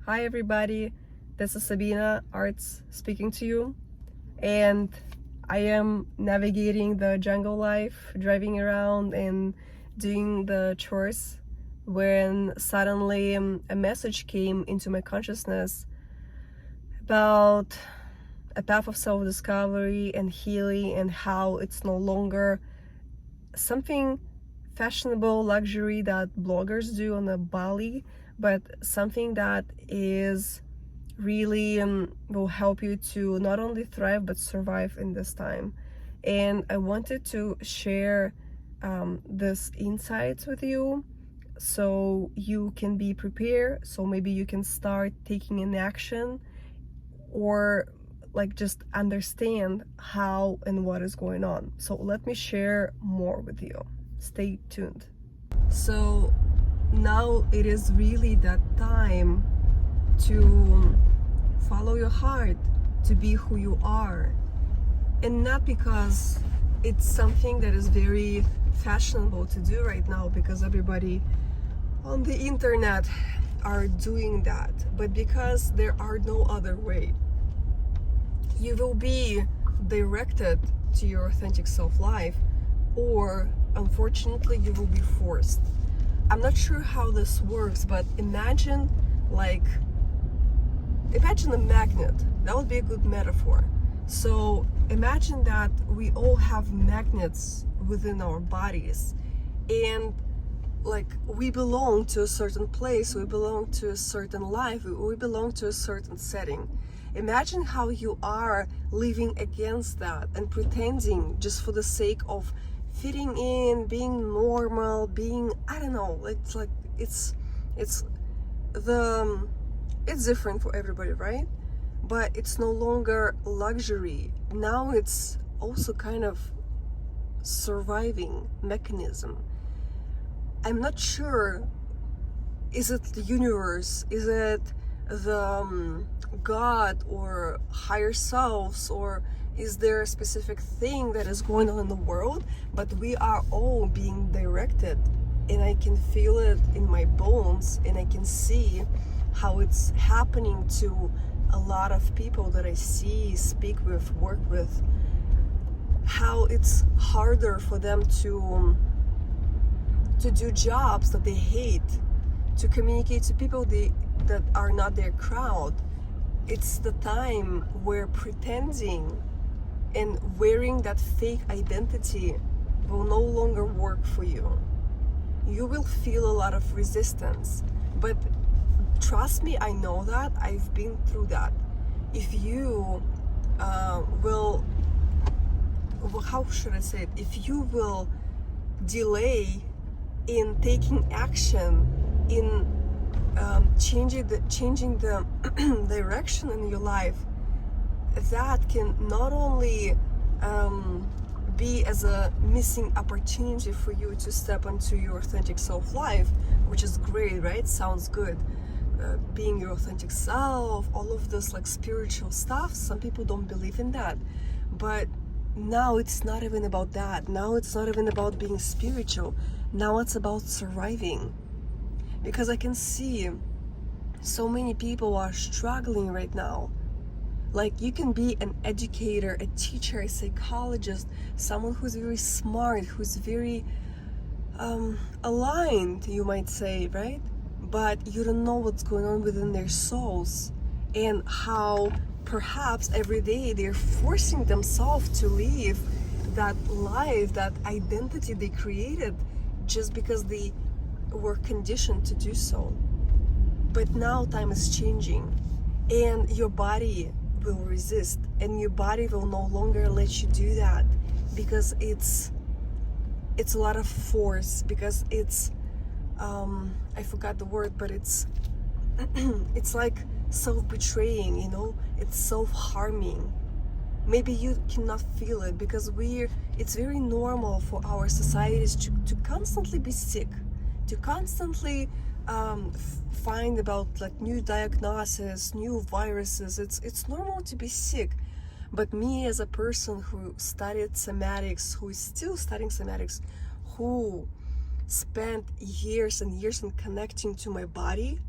Hi everybody, this is Sabina Arts speaking to you, and I am navigating the jungle life, driving around and doing the chores when suddenly a message came into my consciousness about a path of self-discovery and healing, and how it's no longer something fashionable luxury that bloggers do on the Bali, but something that is really will help you to not only thrive but survive in this time. And I wanted to share this insights with you so you can be prepared, so maybe you can start taking an action, or like just understand how and what is going on. So let me share more with you. Stay tuned. So now it is really that time to follow your heart, to be who you are, and not because it's something that is very fashionable to do right now because everybody on the internet are doing that, but because there are no other way. You will be directed to your authentic self-life, or unfortunately you will be forced. I'm not sure how this works, but imagine a magnet. That would be a good metaphor. So imagine that we all have magnets within our bodies, and like we belong to a certain place, we belong to a certain life, we belong to a certain setting. Imagine how you are living against that and pretending just for the sake of fitting in, being normal, being, I don't know, it's different for everybody, right? But it's no longer luxury. Now it's also kind of surviving mechanism. I'm not sure, is it the universe, is it the God or higher selves, or is there a specific thing that is going on in the world? But we are all being directed, and I can feel it in my bones, and I can see how it's happening to a lot of people that I see, speak with, work with, how it's harder for them to do jobs that they hate, to communicate to people that are not their crowd. It's the time where pretending and wearing that fake identity will no longer work for you. You will feel a lot of resistance, but trust me, I know that. I've been through that. If you how should I say it? If you will delay in taking action, in changing the direction in your life, that can not only be as a missing opportunity for you to step into your authentic self-life, which is great, right? Sounds good. Being your authentic self, all of this like spiritual stuff. Some people don't believe in that, but now it's not even about that. Now it's not even about being spiritual. Now it's about surviving, because I can see so many people are struggling right now. Like, you can be an educator, a teacher, a psychologist, someone who's very smart, who's very aligned, you might say, right? But you don't know what's going on within their souls, and how perhaps every day they're forcing themselves to live that life, that identity they created just because they were conditioned to do so. But now time is changing, and your body will resist, and your body will no longer let you do that, because it's a lot of force, because it's I forgot the word, but it's it's like self-betraying, you know, it's self-harming. Maybe you cannot feel it because it's very normal for our societies to constantly be sick, to constantly find about like new diagnoses, new viruses. It's normal to be sick. But me, as a person who studied somatics, who is still studying somatics, who spent years and years in connecting to my body,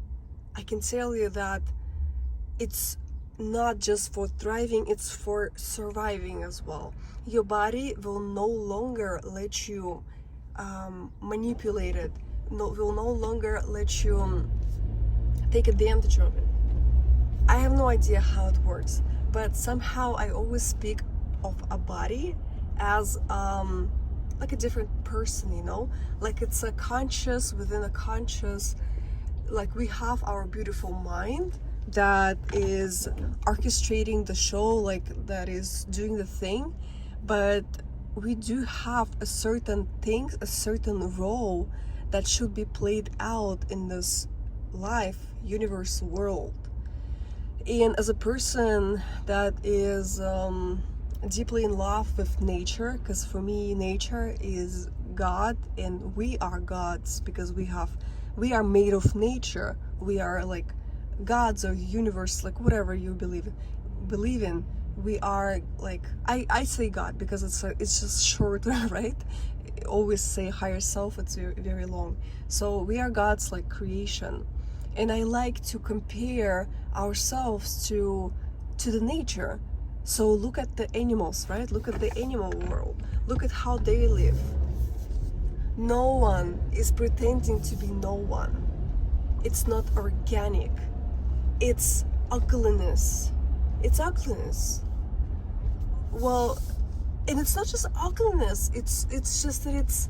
I can tell you that it's not just for thriving, it's for surviving as well. Your body will no longer let you manipulate it, will no longer let you take advantage of it. I have no idea how it works, but somehow I always speak of a body as like a different person, you know, like it's a conscious within a conscious. Like we have our beautiful mind that is orchestrating the show, like that is doing the thing, but we do have a certain thing, a certain role that should be played out in this life, universe, world. And as a person that is deeply in love with nature, because for me nature is God and we are gods, because we are made of nature. We are like gods or universe, like whatever you believe in. We are like, I say God because it's just short, right? Always say higher self, it's very long. So we are God's like creation. And I like to compare ourselves to the nature. So look at the animals, right? Look at the animal world. Look at how they live. No one is pretending to be no one. It's not organic. It's ugliness. It's ugliness. Well, and it's not just ugliness. It's just that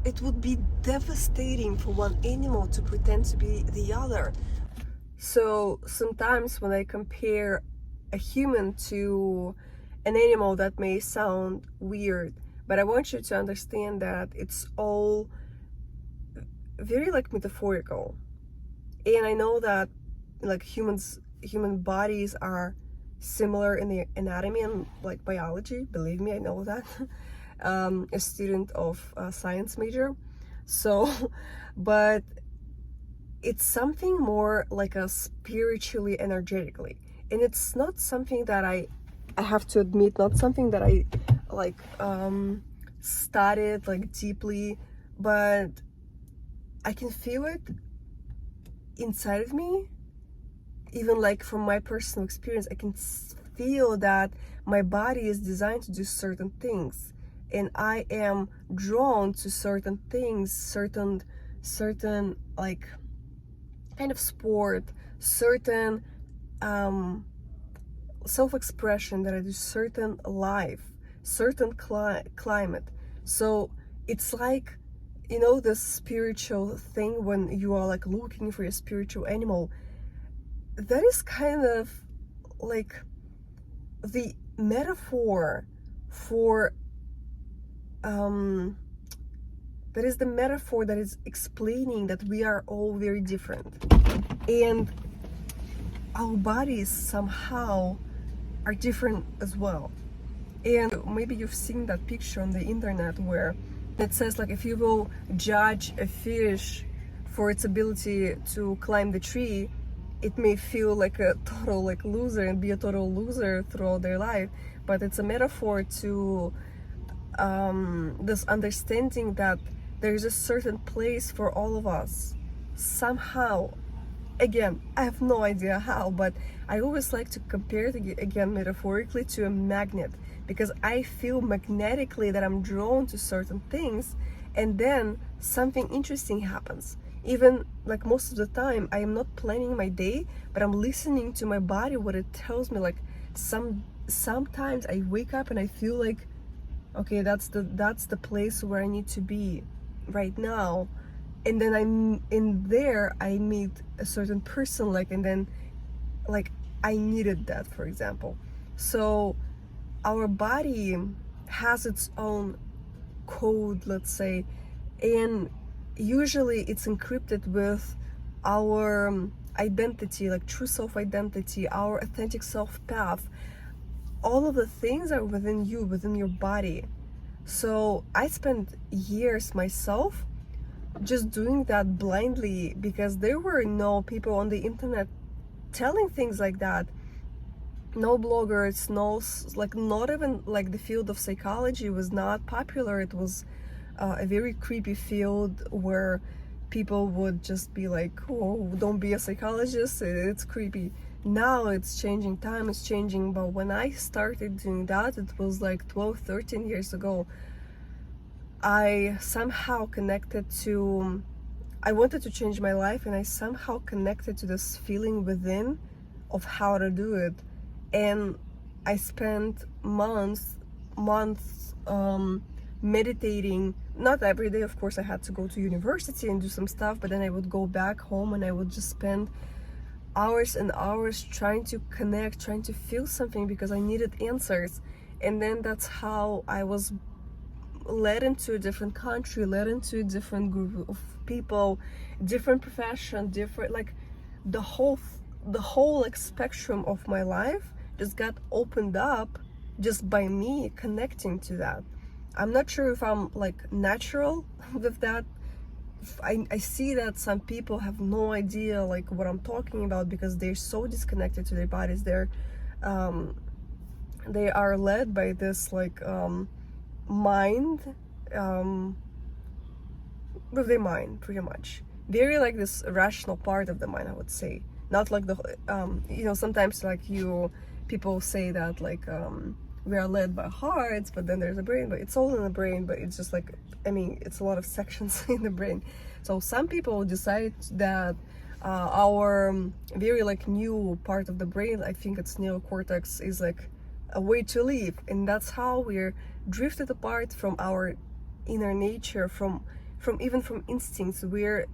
it would be devastating for one animal to pretend to be the other. So sometimes when I compare a human to an animal, that may sound weird, but I want you to understand that it's all very like metaphorical. And I know that like human bodies are similar in the anatomy and like biology. Believe me, I know that. A student of a science major. So, but it's something more like a spiritually, energetically. And it's not something that I have to admit, not something that I like studied like deeply, but I can feel it inside of me. Even like from my personal experience, I can feel that my body is designed to do certain things, and I am drawn to certain things, certain like kind of sport, certain self-expression that I do, certain life, certain climate. So it's like, you know, the spiritual thing when you are like looking for your spiritual animal. That is kind of like the metaphor for that is the metaphor that is explaining that we are all very different, and our bodies somehow are different as well. And maybe you've seen that picture on the internet where it says like, if you will judge a fish for its ability to climb the tree, it may feel like a total like loser and be a total loser throughout their life. But it's a metaphor to this understanding that there's a certain place for all of us somehow. Again, I have no idea how, but I always like to compare it again metaphorically to a magnet, because I feel magnetically that I'm drawn to certain things, and then something interesting happens. Even like most of the time I am not planning my day, but I'm listening to my body, what it tells me. Like sometimes I wake up and I feel like, okay, that's the place where I need to be right now. And then I'm in there, I meet a certain person, like, and then like I needed that, for example. So our body has its own code, let's say, and usually it's encrypted with our identity, like true self-identity, our authentic self-path. All of the things are within you, within your body. So I spent years myself just doing that blindly, because there were no people on the internet telling things like that. No bloggers, no, like not even like the field of psychology was not popular. It was a very creepy field where people would just be like, oh, don't be a psychologist, it's creepy. Now it's changing, time is changing, but when I started doing that, it was like 12-13 years ago. I somehow connected to, I wanted to change my life, and I somehow connected to this feeling within of how to do it. And I spent months meditating. Not every day, of course. I had to go to university and do some stuff, but then I would go back home and I would just spend hours and hours trying to connect, trying to feel something, because I needed answers. And then that's how I was led into a different country, led into a different group of people, different profession, different, like the whole like spectrum of my life just got opened up just by me connecting to that. I'm not sure if I'm like natural with that. I see that some people have no idea like what I'm talking about, because they're so disconnected to their bodies. They are led by this like mind, with their mind, pretty much. Very like this rational part of the mind, I would say. Not like the sometimes like people say that like we are led by hearts, but then there's a brain, but it's all in the brain. But it's just like, I mean, it's a lot of sections in the brain. So some people decide that our very like new part of the brain, I think it's neocortex, is like a way to live, and that's how we're drifted apart from our inner nature, from even from instincts. We're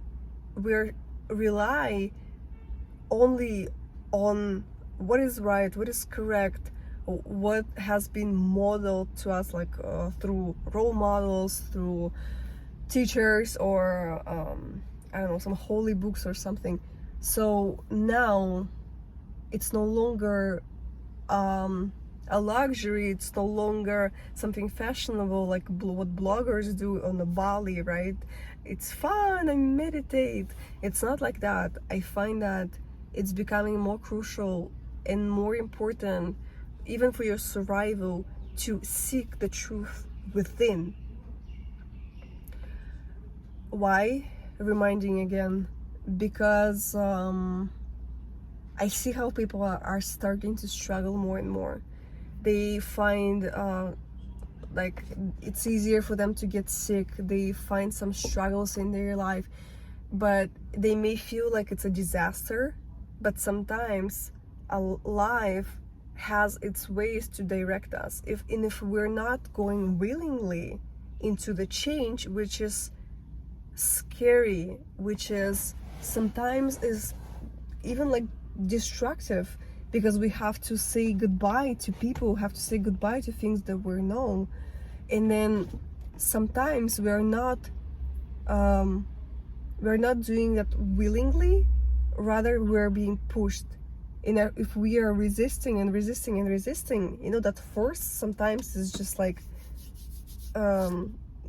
rely only on what is right, what is correct, what has been modeled to us, like through role models, through teachers, or I don't know, some holy books or something. So now it's no longer a luxury, it's no longer something fashionable like what bloggers do on the Bali, right? It's fun, I meditate. It's not like that. I find that it's becoming more crucial and more important, even for your survival, to seek the truth within. Why? Reminding again, because I see how people are starting to struggle more and more. They find like it's easier for them to get sick. They find some struggles in their life, but they may feel like it's a disaster. But sometimes a life has its ways to direct us. If we're not going willingly into the change, which is scary, which is sometimes is even like destructive, because we have to say goodbye to people, have to say goodbye to things that we know. And then sometimes we're not doing that willingly, rather we're being pushed. And if we are resisting and resisting and resisting, that force sometimes is just like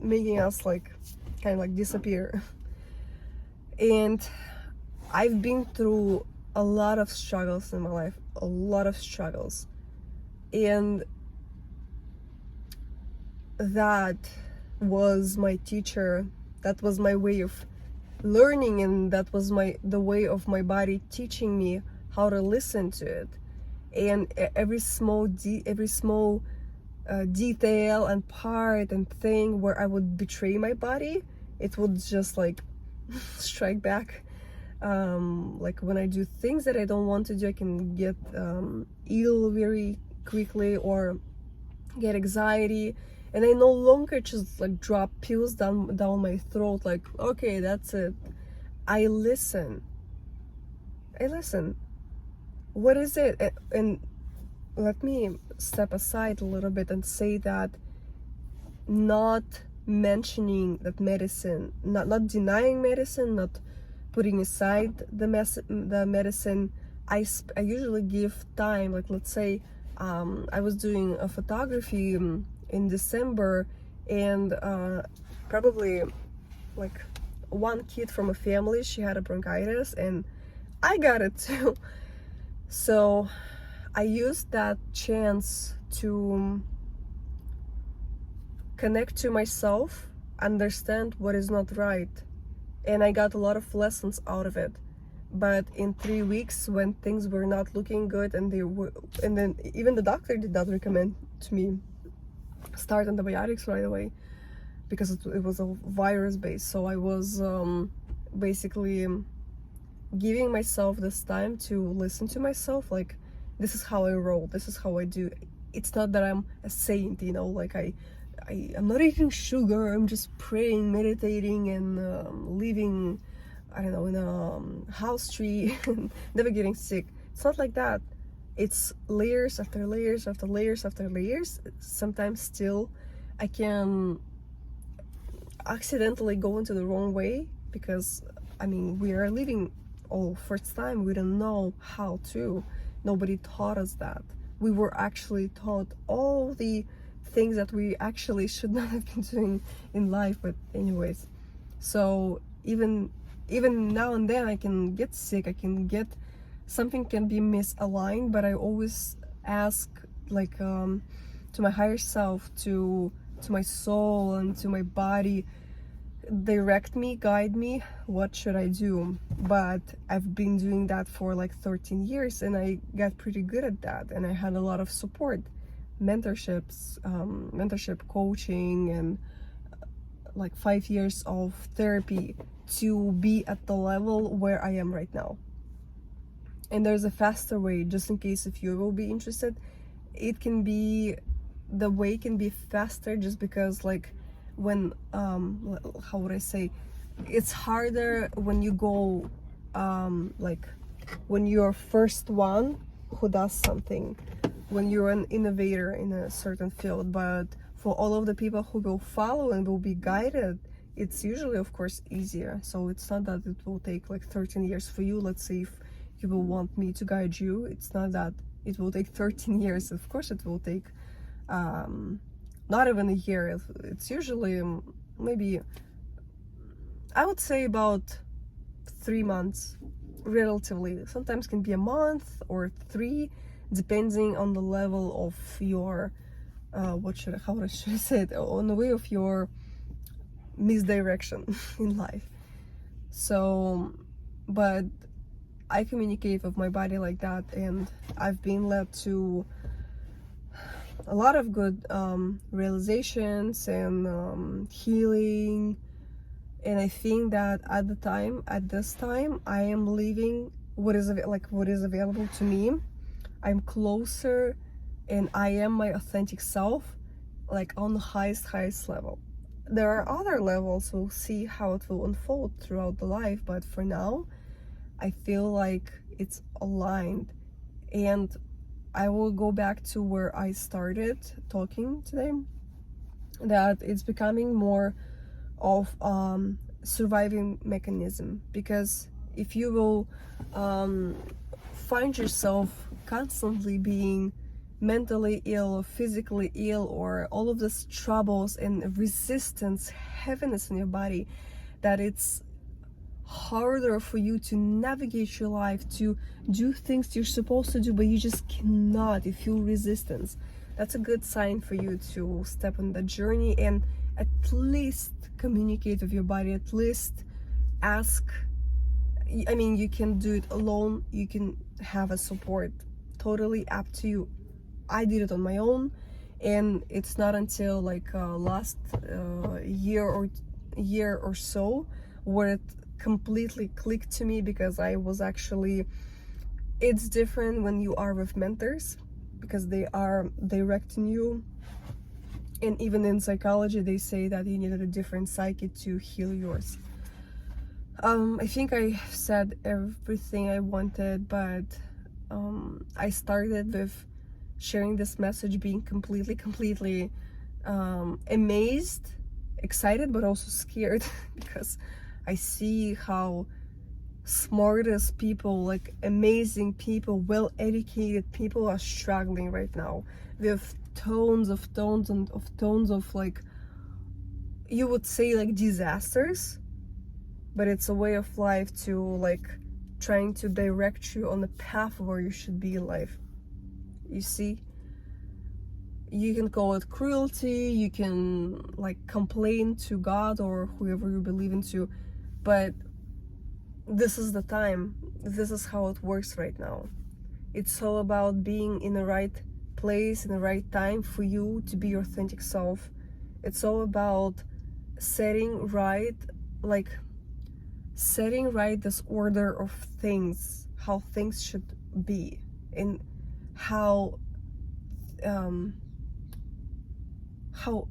making us like kind of like disappear. And I've been through a lot of struggles in my life, a lot of struggles, and that was my teacher. That was my way of learning, and that was the way of my body teaching me how to listen to it. And every small detail and part and thing where I would betray my body, it would just like strike back. Like when I do things that I don't want to do, I can get ill very quickly or get anxiety, and I no longer just like drop pills down my throat like, okay, that's it. I listen. What is it? And let me step aside a little bit and say that not mentioning that medicine, not denying medicine, not putting aside the medicine. I usually give time, like let's say I was doing a photography in December, and probably like one kid from a family, she had a bronchitis, and I got it too. So I used that chance to connect to myself, understand what is not right, and I got a lot of lessons out of it. But in 3 weeks, when things were not looking good, and then even the doctor did not recommend to me start antibiotics right away, because it was a virus based. So I was basically giving myself this time to listen to myself, like, this is how I roll, this is how I do. It's not that I'm a saint, you know, like I'm not eating sugar, I'm just praying, meditating, and living, I don't know, in a house tree and never getting sick. It's not like that. It's layers after layers after layers after layers. Sometimes still I can accidentally go into the wrong way, because I mean, we are living all first time, we don't know how to. Nobody taught us that. We were actually taught all the things that we actually should not have been doing in life. But anyways, so even now and then I can get sick, something can be misaligned, but I always ask, like, to my higher self, to my soul and to my body, direct me, guide me, what should I do? But I've been doing that for like 13 years, and I got pretty good at that, and I had a lot of support, mentorship coaching, and like 5 years of therapy to be at the level where I am right now. And there's a faster way, just in case if you will be interested. The way can be faster, just because, like, when how would I say, it's harder when you go like when you're first one who does something, when you're an innovator in a certain field. But for all of the people who will follow and will be guided, it's usually, of course, easier. So it's not that it will take like 13 years for you. Let's say if you will want me to guide you, it's not that it will take 13 years. Of course it will take not even a year. It's usually maybe, I would say, about 3 months, relatively. Sometimes can be a month or 3, depending on the level of your how should I say it, on the way of your misdirection in life. So, but I communicate with my body like that, and I've been led to a lot of good realizations and healing. And I think that at this time, I am living what is available to me. I'm closer, and I am my authentic self, like on the highest level. There are other levels, we'll see how it will unfold throughout the life, but for now, I feel like it's aligned. And I will go back to where I started talking today, that it's becoming more of surviving mechanism. Because if you will find yourself constantly being mentally ill or physically ill, or all of these troubles and resistance, heaviness in your body, that it's harder for you to navigate your life, to do things you're supposed to do, but you just cannot, you feel resistance, that's a good sign for you to step on the journey and at least communicate with your body, at least ask. I mean, you can do it alone, you can have a support, totally up to you. I did it on my own, and it's not until like last year or so where it completely clicked to me, because I was actually, it's different when you are with mentors, because they are directing you. And even in psychology, they say that you needed a different psyche to heal yours. I think I said everything I wanted, but I started with sharing this message being completely amazed, excited, but also scared because I see how smartest people, like amazing people, well-educated people are struggling right now with tones of like, you would say, like disasters, but it's a way of life to like trying to direct you on the path where you should be in life. You see, you can call it cruelty, you can like complain to God or whoever you believe into, but this is the time. This is how it works right now. It's all about being in the right place, in the right time for you to be your authentic self. It's all about setting right this order of things, how things should be, and how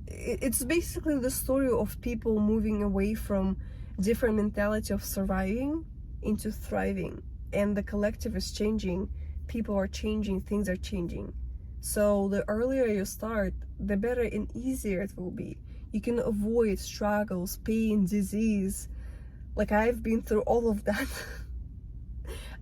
it's basically the story of people moving away from different mentality of surviving into thriving. And the collective is changing, people are changing, things are changing. So the earlier you start, the better and easier it will be. You can avoid struggles, pain, disease. Like, I've been through all of that.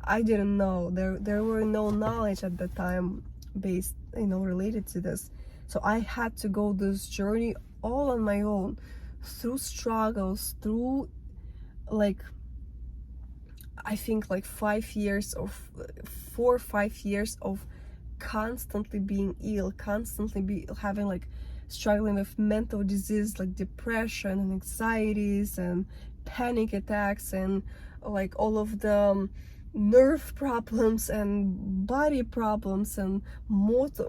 I didn't know, there were no knowledge at the time based, related to this. So I had to go this journey all on my own, through struggles, through I think 4 or 5 years of constantly being ill, constantly having struggling with mental disease like depression and anxieties and panic attacks and all of the nerve problems and body problems and motors,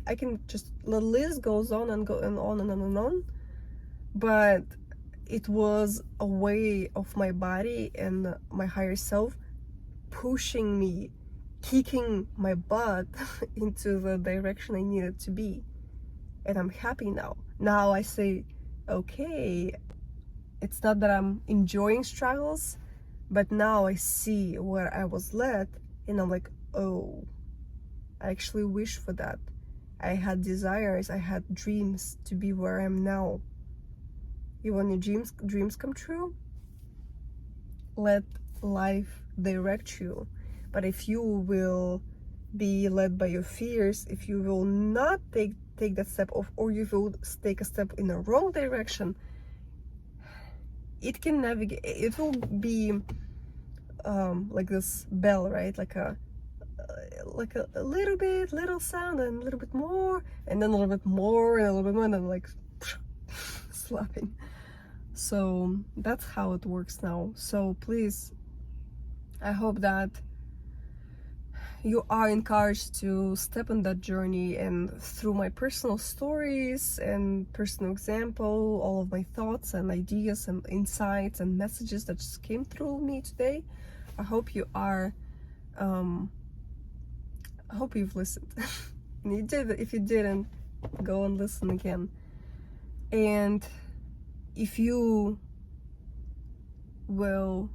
I can just, the list goes on and on and on and on. But it was a way of my body and my higher self pushing me, kicking my butt into the direction I needed to be. And I'm happy now. Now I say, okay, it's not that I'm enjoying struggles, but now I see where I was led, and I'm like, oh, I actually wish for that. I had desires, I had dreams to be where I am now. You want your dreams come true? Let life direct you. But if you will be led by your fears, if you will not take that step off, or you will take a step in the wrong direction, it can navigate. It will be like this bell, right? Like a little sound, and a little bit more, and then a little bit more, and a little bit more, and then slapping. So that's how it works now. So please, I hope that you are encouraged to step on that journey, and through my personal stories and personal example, all of my thoughts and ideas and insights and messages that just came through me today, I hope you are I hope you've listened. And you did. If you didn't, go and listen again. And if you will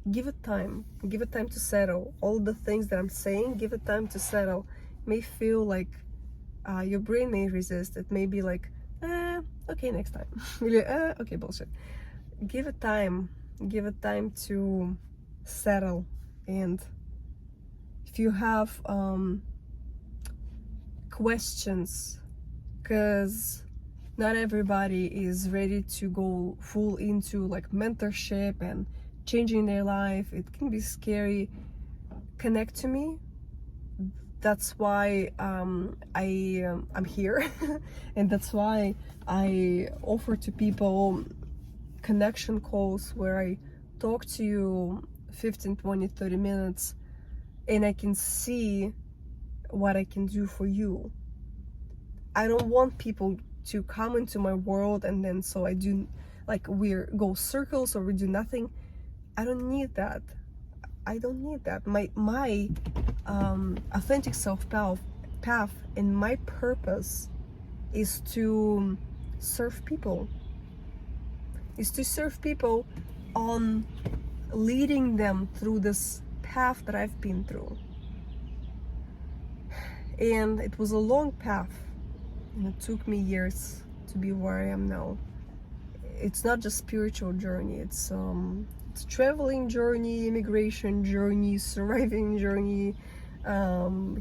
give it time to settle. All the things that I'm saying, give it time to settle. It may feel like your brain may resist. It may be okay, next time. Okay, bullshit. Give it time to settle. And if you have questions, because not everybody is ready to go full into mentorship and changing their life. It can be scary. Connect to me. That's why I'm here. And that's why I offer to people connection calls where I talk to you 15, 20, 30 minutes, and I can see what I can do for you. I don't want people to come into my world and then so I do we go circles or we do nothing. I don't need that. My authentic self path and my purpose is to serve people. On leading them through this path that I've been through. And it was a long path, and it took me years to be where I am now. It's not just spiritual journey, it's traveling journey, immigration journey, surviving journey,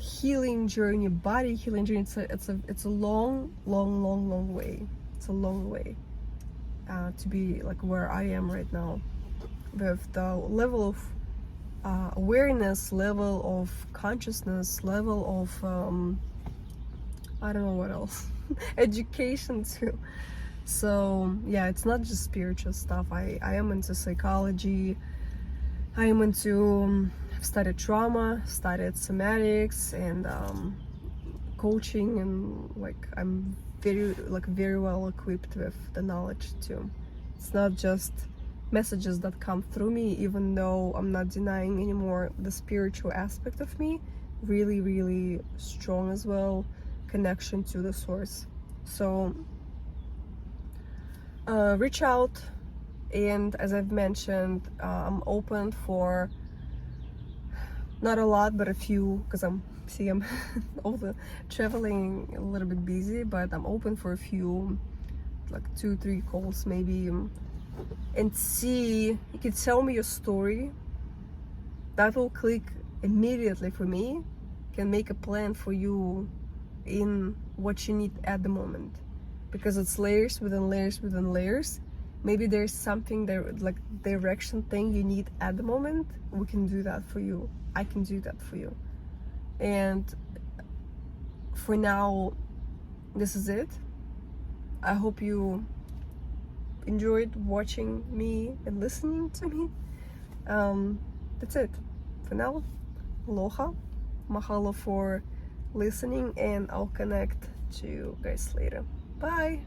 healing journey, body healing journey. It's a long way. It's a long way to be where I am right now, with the level of awareness, level of consciousness, level of I don't know what else, education too. So yeah, it's not just spiritual stuff. I am into psychology. I am into I've studied trauma, studied somatics, and coaching, and like I'm very well equipped with the knowledge too. It's not just messages that come through me, even though I'm not denying anymore the spiritual aspect of me. Really strong as well, connection to the source. So reach out, and as I've mentioned, I'm open for not a lot, but a few, because I'm also traveling, a little bit busy, but I'm open for a few, like 2-3 calls maybe, and see, you can tell me your story. That will click immediately for me, can make a plan for you in what you need at the moment, because it's layers within layers within layers. Maybe there's something there, like direction thing you need at the moment. We can do that for you. I can do that for you. And for now, this is it. I hope you enjoyed watching me and listening to me. That's it for now. Aloha, mahalo for listening, and I'll connect to you guys later. Bye.